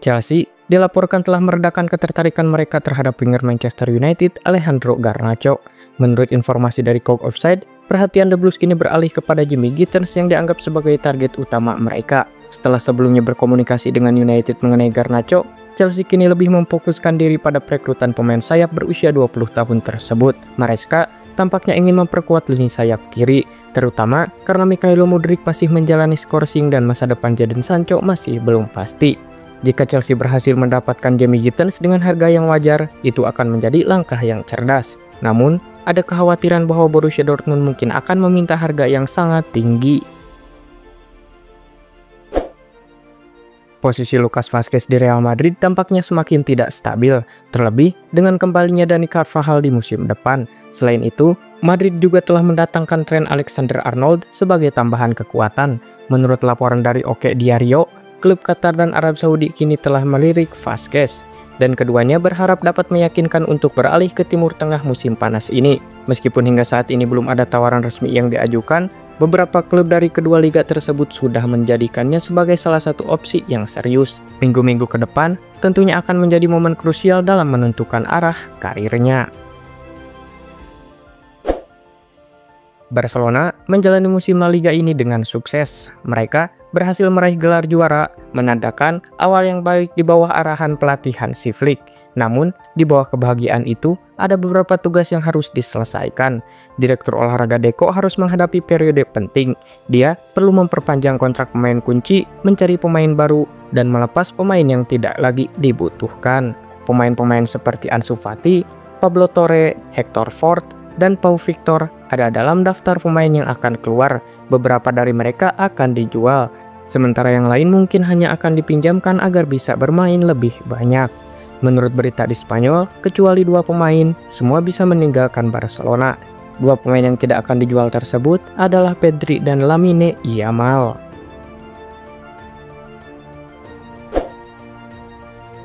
Chelsea dilaporkan telah meredakan ketertarikan mereka terhadap winger Manchester United Alejandro Garnacho. Menurut informasi dari Cook Offside, perhatian The Blues kini beralih kepada Jimmy Gittens yang dianggap sebagai target utama mereka. Setelah sebelumnya berkomunikasi dengan United mengenai Garnacho, Chelsea kini lebih memfokuskan diri pada perekrutan pemain sayap berusia 20 tahun tersebut. Maresca tampaknya ingin memperkuat lini sayap kiri, terutama karena Mykhailo Mudryk masih menjalani skorsing dan masa depan Jadon Sancho masih belum pasti. Jika Chelsea berhasil mendapatkan Jamie Gittens dengan harga yang wajar, itu akan menjadi langkah yang cerdas. Namun, ada kekhawatiran bahwa Borussia Dortmund mungkin akan meminta harga yang sangat tinggi. Posisi Lucas Vazquez di Real Madrid tampaknya semakin tidak stabil, terlebih dengan kembalinya Dani Carvajal di musim depan. Selain itu, Madrid juga telah mendatangkan Trent Alexander-Arnold sebagai tambahan kekuatan. Menurut laporan dari OK Diario, klub Qatar dan Arab Saudi kini telah melirik Vazquez, dan keduanya berharap dapat meyakinkan untuk beralih ke Timur Tengah musim panas ini. Meskipun hingga saat ini belum ada tawaran resmi yang diajukan, beberapa klub dari kedua liga tersebut sudah menjadikannya sebagai salah satu opsi yang serius. Minggu-minggu ke depan tentunya akan menjadi momen krusial dalam menentukan arah karirnya. Barcelona menjalani musim La Liga ini dengan sukses. Mereka berhasil meraih gelar juara, menandakan awal yang baik di bawah arahan pelatih Hansi Flick. Namun, di bawah kebahagiaan itu, ada beberapa tugas yang harus diselesaikan. Direktur olahraga Deco harus menghadapi periode penting. Dia perlu memperpanjang kontrak pemain kunci, mencari pemain baru, dan melepas pemain yang tidak lagi dibutuhkan. Pemain-pemain seperti Ansu Fati, Pablo Torre, Hector Fort, dan Pau Victor ada dalam daftar pemain yang akan keluar. Beberapa dari mereka akan dijual, sementara yang lain mungkin hanya akan dipinjamkan agar bisa bermain lebih banyak. Menurut berita di Spanyol, kecuali 2 pemain, semua bisa meninggalkan Barcelona. 2 pemain yang tidak akan dijual tersebut adalah Pedri dan Lamine Yamal.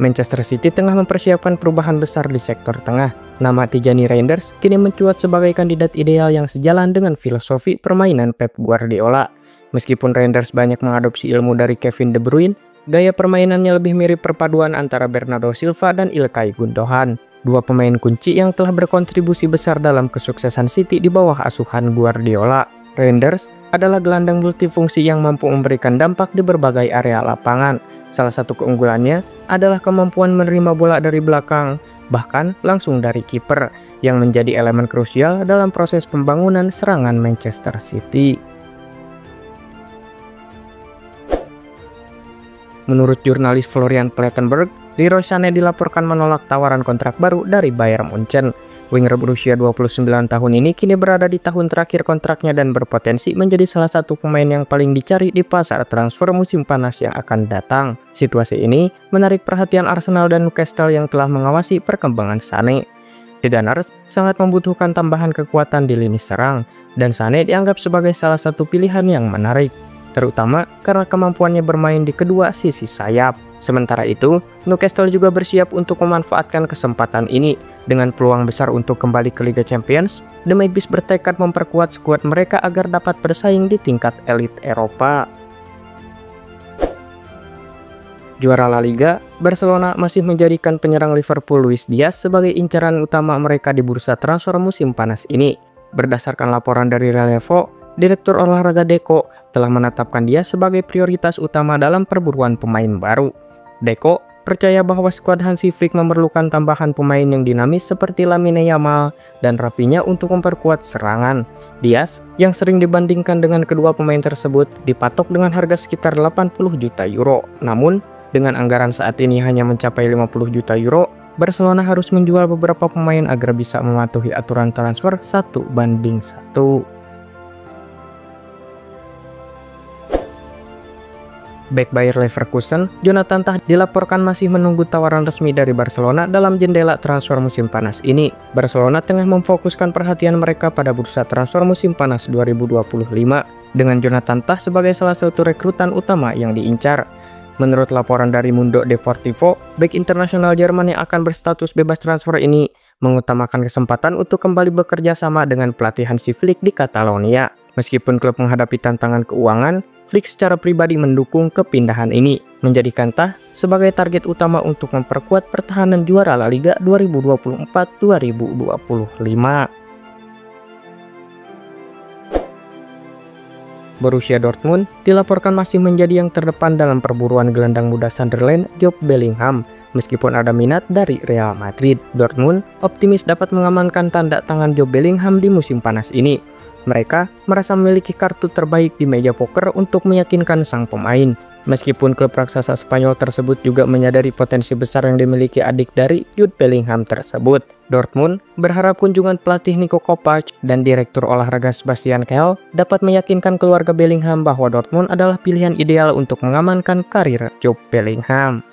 Manchester City tengah mempersiapkan perubahan besar di sektor tengah. Nama Tijani Reinders kini mencuat sebagai kandidat ideal yang sejalan dengan filosofi permainan Pep Guardiola. Meskipun Reinders banyak mengadopsi ilmu dari Kevin De Bruyne, gaya permainannya lebih mirip perpaduan antara Bernardo Silva dan Ilkay Gundogan. 2 pemain kunci yang telah berkontribusi besar dalam kesuksesan City di bawah asuhan Guardiola. Reinders adalah gelandang multifungsi yang mampu memberikan dampak di berbagai area lapangan. Salah satu keunggulannya adalah kemampuan menerima bola dari belakang, bahkan langsung dari kiper, yang menjadi elemen krusial dalam proses pembangunan serangan Manchester City. Menurut jurnalis Florian Plettenberg, Leroy Sané dilaporkan menolak tawaran kontrak baru dari Bayern Munchen. Winger berusia 29 tahun ini kini berada di tahun terakhir kontraknya dan berpotensi menjadi salah satu pemain yang paling dicari di pasar transfer musim panas yang akan datang. Situasi ini menarik perhatian Arsenal dan Newcastle yang telah mengawasi perkembangan Sané. The Gunners sangat membutuhkan tambahan kekuatan di lini serang, dan Sané dianggap sebagai salah satu pilihan yang menarik, terutama karena kemampuannya bermain di kedua sisi sayap. Sementara itu, Newcastle juga bersiap untuk memanfaatkan kesempatan ini. Dengan peluang besar untuk kembali ke Liga Champions, The Magpies bertekad memperkuat skuad mereka agar dapat bersaing di tingkat elit Eropa. Juara La Liga, Barcelona masih menjadikan penyerang Liverpool Luis Diaz sebagai incaran utama mereka di bursa transfer musim panas ini. Berdasarkan laporan dari Relevo, Direktur olahraga Deco telah menetapkan dia sebagai prioritas utama dalam perburuan pemain baru. Deco percaya bahwa skuad Hansi Flick memerlukan tambahan pemain yang dinamis seperti Lamine Yamal dan Rafinha untuk memperkuat serangan. Diaz, yang sering dibandingkan dengan kedua pemain tersebut, dipatok dengan harga sekitar 80 juta euro. Namun, dengan anggaran saat ini hanya mencapai 50 juta euro, Barcelona harus menjual beberapa pemain agar bisa mematuhi aturan transfer 1:1. Bek Bayer Leverkusen, Jonathan Tah dilaporkan masih menunggu tawaran resmi dari Barcelona dalam jendela transfer musim panas ini. Barcelona tengah memfokuskan perhatian mereka pada bursa transfer musim panas 2025, dengan Jonathan Tah sebagai salah satu rekrutan utama yang diincar. Menurut laporan dari Mundo Deportivo, bek internasional Jerman yang akan berstatus bebas transfer ini mengutamakan kesempatan untuk kembali bekerja sama dengan pelatih Hansi Flick di Catalonia. Meskipun klub menghadapi tantangan keuangan, Flick secara pribadi mendukung kepindahan ini, menjadikan Tah sebagai target utama untuk memperkuat pertahanan juara La Liga 2024-2025. Borussia Dortmund dilaporkan masih menjadi yang terdepan dalam perburuan gelandang muda Sunderland, Job Bellingham. Meskipun ada minat dari Real Madrid, Dortmund optimis dapat mengamankan tanda tangan Job Bellingham di musim panas ini. Mereka merasa memiliki kartu terbaik di meja poker untuk meyakinkan sang pemain. Meskipun klub raksasa Spanyol tersebut juga menyadari potensi besar yang dimiliki adik dari Jude Bellingham tersebut, Dortmund berharap kunjungan pelatih Niko Kovac dan direktur olahraga Sebastian Kehl dapat meyakinkan keluarga Bellingham bahwa Dortmund adalah pilihan ideal untuk mengamankan karir Jude Bellingham.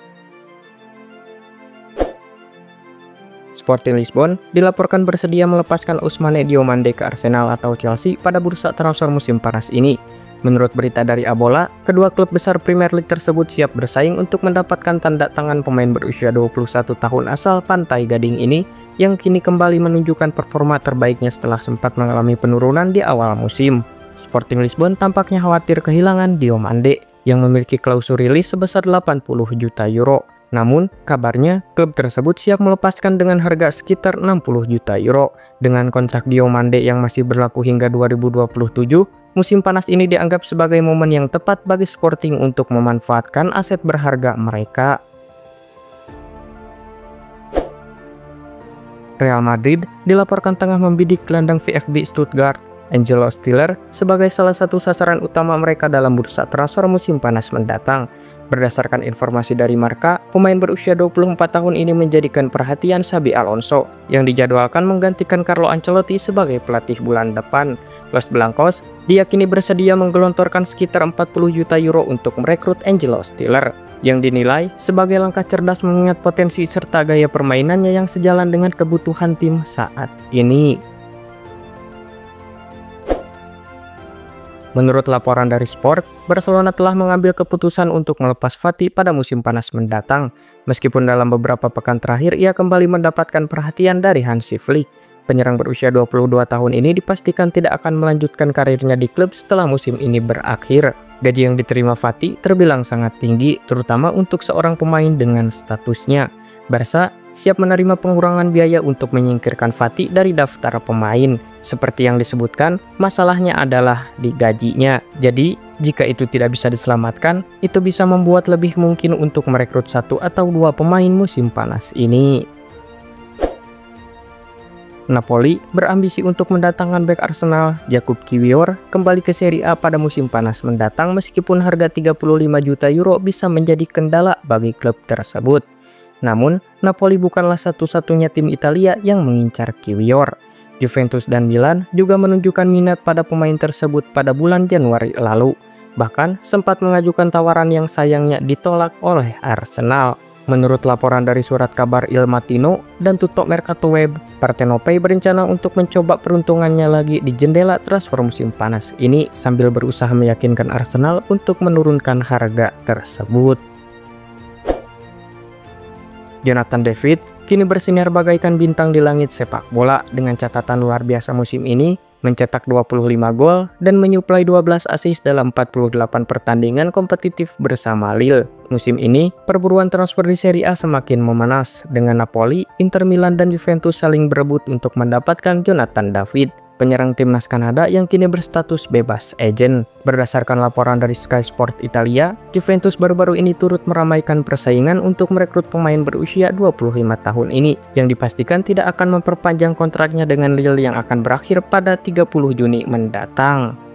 Sporting Lisbon dilaporkan bersedia melepaskan Ousmane Diomande ke Arsenal atau Chelsea pada bursa transfer musim panas ini. Menurut berita dari Abola, kedua klub besar Premier League tersebut siap bersaing untuk mendapatkan tanda tangan pemain berusia 21 tahun asal Pantai Gading ini yang kini kembali menunjukkan performa terbaiknya setelah sempat mengalami penurunan di awal musim. Sporting Lisbon tampaknya khawatir kehilangan Diomande yang memiliki klausul rilis sebesar 80 juta euro. Namun, kabarnya klub tersebut siap melepaskan dengan harga sekitar 60 juta euro. Dengan kontrak Diomande yang masih berlaku hingga 2027, musim panas ini dianggap sebagai momen yang tepat bagi Sporting untuk memanfaatkan aset berharga mereka. Real Madrid dilaporkan tengah membidik gelandang VfB Stuttgart, Angelo Stiller, sebagai salah satu sasaran utama mereka dalam bursa transfer musim panas mendatang. Berdasarkan informasi dari Marca, pemain berusia 24 tahun ini menjadikan perhatian Xabi Alonso yang dijadwalkan menggantikan Carlo Ancelotti sebagai pelatih bulan depan. Los Blancos diyakini bersedia menggelontorkan sekitar 40 juta euro untuk merekrut Angelo Stiller, yang dinilai sebagai langkah cerdas mengingat potensi serta gaya permainannya yang sejalan dengan kebutuhan tim saat ini. Menurut laporan dari Sport, Barcelona telah mengambil keputusan untuk melepas Fati pada musim panas mendatang. Meskipun dalam beberapa pekan terakhir ia kembali mendapatkan perhatian dari Hansi Flick. Penyerang berusia 22 tahun ini dipastikan tidak akan melanjutkan karirnya di klub setelah musim ini berakhir. Gaji yang diterima Fati terbilang sangat tinggi, terutama untuk seorang pemain dengan statusnya. Barca siap menerima pengurangan biaya untuk menyingkirkan Fati dari daftar pemain. Seperti yang disebutkan, masalahnya adalah di gajinya. Jadi, jika itu tidak bisa diselamatkan, itu bisa membuat lebih mungkin untuk merekrut 1 atau 2 pemain musim panas ini. Napoli berambisi untuk mendatangkan bek Arsenal, Jakub Kiwior, kembali ke Serie A pada musim panas mendatang meskipun harga 35 juta euro bisa menjadi kendala bagi klub tersebut. Namun, Napoli bukanlah satu-satunya tim Italia yang mengincar Kiwior. Juventus dan Milan juga menunjukkan minat pada pemain tersebut pada bulan Januari lalu. Bahkan sempat mengajukan tawaran yang sayangnya ditolak oleh Arsenal. Menurut laporan dari surat kabar Il Mattino dan Tutto Mercato Web, Partenope berencana untuk mencoba peruntungannya lagi di jendela transfer musim panas ini sambil berusaha meyakinkan Arsenal untuk menurunkan harga tersebut. Jonathan David kini bersinar bagaikan bintang di langit sepak bola dengan catatan luar biasa musim ini, mencetak 25 gol dan menyuplai 12 assist dalam 48 pertandingan kompetitif bersama Lille. Musim ini, perburuan transfer di Serie A semakin memanas dengan Napoli, Inter Milan dan Juventus saling berebut untuk mendapatkan Jonathan David, penyerang timnas Kanada yang kini berstatus bebas agent. Berdasarkan laporan dari Sky Sport Italia, Juventus baru-baru ini turut meramaikan persaingan untuk merekrut pemain berusia 25 tahun ini, yang dipastikan tidak akan memperpanjang kontraknya dengan Lille yang akan berakhir pada 30 Juni mendatang.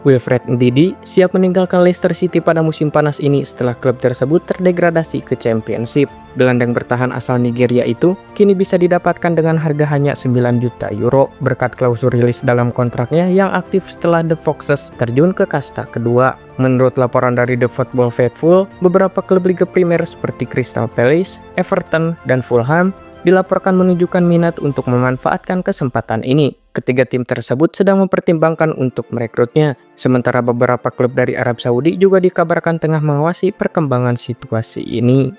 Wilfred Ndidi siap meninggalkan Leicester City pada musim panas ini setelah klub tersebut terdegradasi ke Championship. Gelandang bertahan asal Nigeria itu kini bisa didapatkan dengan harga hanya 9 juta euro berkat klausul rilis dalam kontraknya yang aktif setelah The Foxes terjun ke kasta kedua. Menurut laporan dari The Football Faithful, beberapa klub Liga Primer seperti Crystal Palace, Everton, dan Fulham dilaporkan menunjukkan minat untuk memanfaatkan kesempatan ini. Ketiga tim tersebut sedang mempertimbangkan untuk merekrutnya, sementara beberapa klub dari Arab Saudi juga dikabarkan tengah mengawasi perkembangan situasi ini.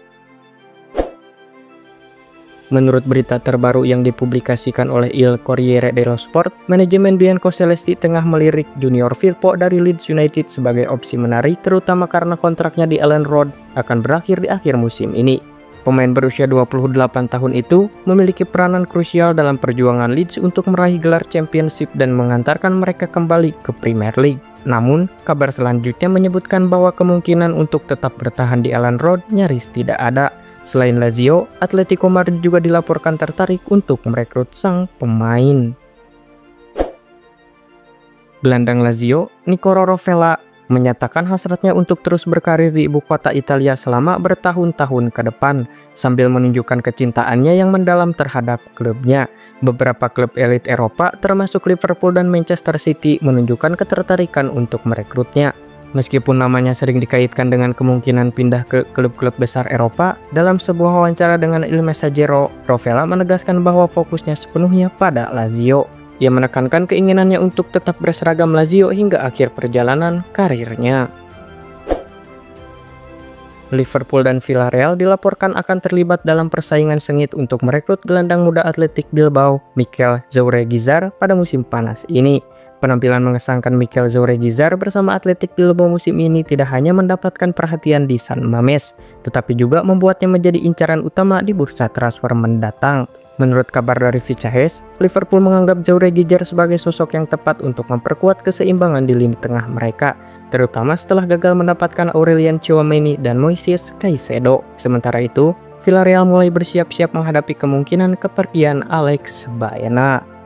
Menurut berita terbaru yang dipublikasikan oleh Il Corriere dello Sport, manajemen Bianco Celesti tengah melirik Junior Firpo dari Leeds United sebagai opsi menarik, terutama karena kontraknya di Elland Road akan berakhir di akhir musim ini. Pemain berusia 28 tahun itu memiliki peranan krusial dalam perjuangan Leeds untuk meraih gelar Championship dan mengantarkan mereka kembali ke Premier League. Namun, kabar selanjutnya menyebutkan bahwa kemungkinan untuk tetap bertahan di Elland Road nyaris tidak ada. Selain Lazio, Atletico Madrid juga dilaporkan tertarik untuk merekrut sang pemain. Gelandang Lazio, Nicolo Rovella, menyatakan hasratnya untuk terus berkarir di ibu kota Italia selama bertahun-tahun ke depan, sambil menunjukkan kecintaannya yang mendalam terhadap klubnya. Beberapa klub elit Eropa, termasuk Liverpool dan Manchester City, menunjukkan ketertarikan untuk merekrutnya. Meskipun namanya sering dikaitkan dengan kemungkinan pindah ke klub-klub besar Eropa, dalam sebuah wawancara dengan Il Messaggero, Rovella menegaskan bahwa fokusnya sepenuhnya pada Lazio. Ia menekankan keinginannya untuk tetap berseragam Lazio hingga akhir perjalanan karirnya. Liverpool dan Villarreal dilaporkan akan terlibat dalam persaingan sengit untuk merekrut gelandang muda Athletic Bilbao, Mikel Zoureguizar, pada musim panas ini. Penampilan mengesankan Mikel Zoureguizar bersama Athletic Bilbao musim ini tidak hanya mendapatkan perhatian di San Mamés, tetapi juga membuatnya menjadi incaran utama di bursa transfer mendatang. Menurut kabar dari Fichajes, Liverpool menganggap Zoureguizar sebagai sosok yang tepat untuk memperkuat keseimbangan di lini tengah mereka, terutama setelah gagal mendapatkan Aurelien Tchouaméni dan Moises Caicedo. Sementara itu, Villarreal mulai bersiap-siap menghadapi kemungkinan kepergian Alex Baena.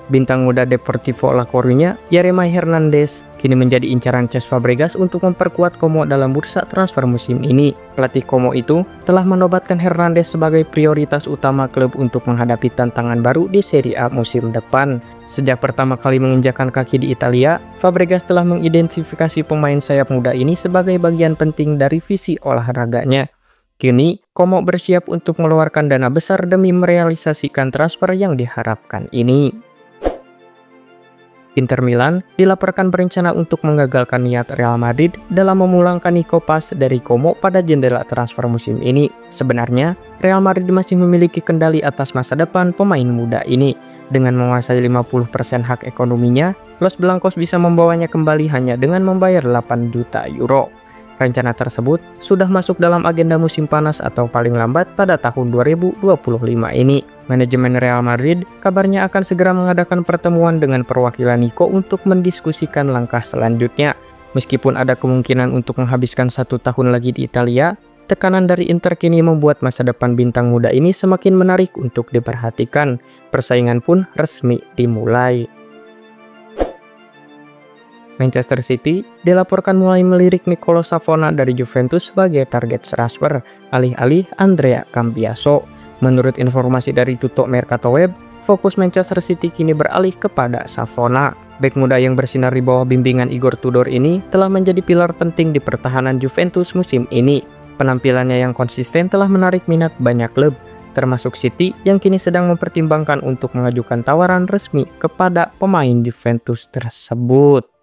Bintang muda Deportivo La Coruña, Yeremay Hernandez, kini menjadi incaran Cesc Fabregas untuk memperkuat Como dalam bursa transfer musim ini. Pelatih Como itu telah menobatkan Hernandez sebagai prioritas utama klub untuk menghadapi tantangan baru di Serie A musim depan. Sejak pertama kali menginjakan kaki di Italia, Fabregas telah mengidentifikasi pemain sayap muda ini sebagai bagian penting dari visi olahraganya. Kini, Como bersiap untuk mengeluarkan dana besar demi merealisasikan transfer yang diharapkan ini. Inter Milan dilaporkan berencana untuk menggagalkan niat Real Madrid dalam memulangkan Nico Paz dari Como pada jendela transfer musim ini. Sebenarnya, Real Madrid masih memiliki kendali atas masa depan pemain muda ini. Dengan menguasai 50% hak ekonominya, Los Blancos bisa membawanya kembali hanya dengan membayar 8 juta euro. Rencana tersebut sudah masuk dalam agenda musim panas atau paling lambat pada tahun 2025 ini. Manajemen Real Madrid kabarnya akan segera mengadakan pertemuan dengan perwakilan Nico untuk mendiskusikan langkah selanjutnya. Meskipun ada kemungkinan untuk menghabiskan 1 tahun lagi di Italia, tekanan dari Inter kini membuat masa depan bintang muda ini semakin menarik untuk diperhatikan. Persaingan pun resmi dimulai. Manchester City dilaporkan mulai melirik Nicolo Savona dari Juventus sebagai target transfer, alih-alih Andrea Cambiaso. Menurut informasi dari Tutto Mercato Web, fokus Manchester City kini beralih kepada Savona. Bek muda yang bersinar di bawah bimbingan Igor Tudor ini telah menjadi pilar penting di pertahanan Juventus musim ini. Penampilannya yang konsisten telah menarik minat banyak klub, termasuk City yang kini sedang mempertimbangkan untuk mengajukan tawaran resmi kepada pemain Juventus tersebut.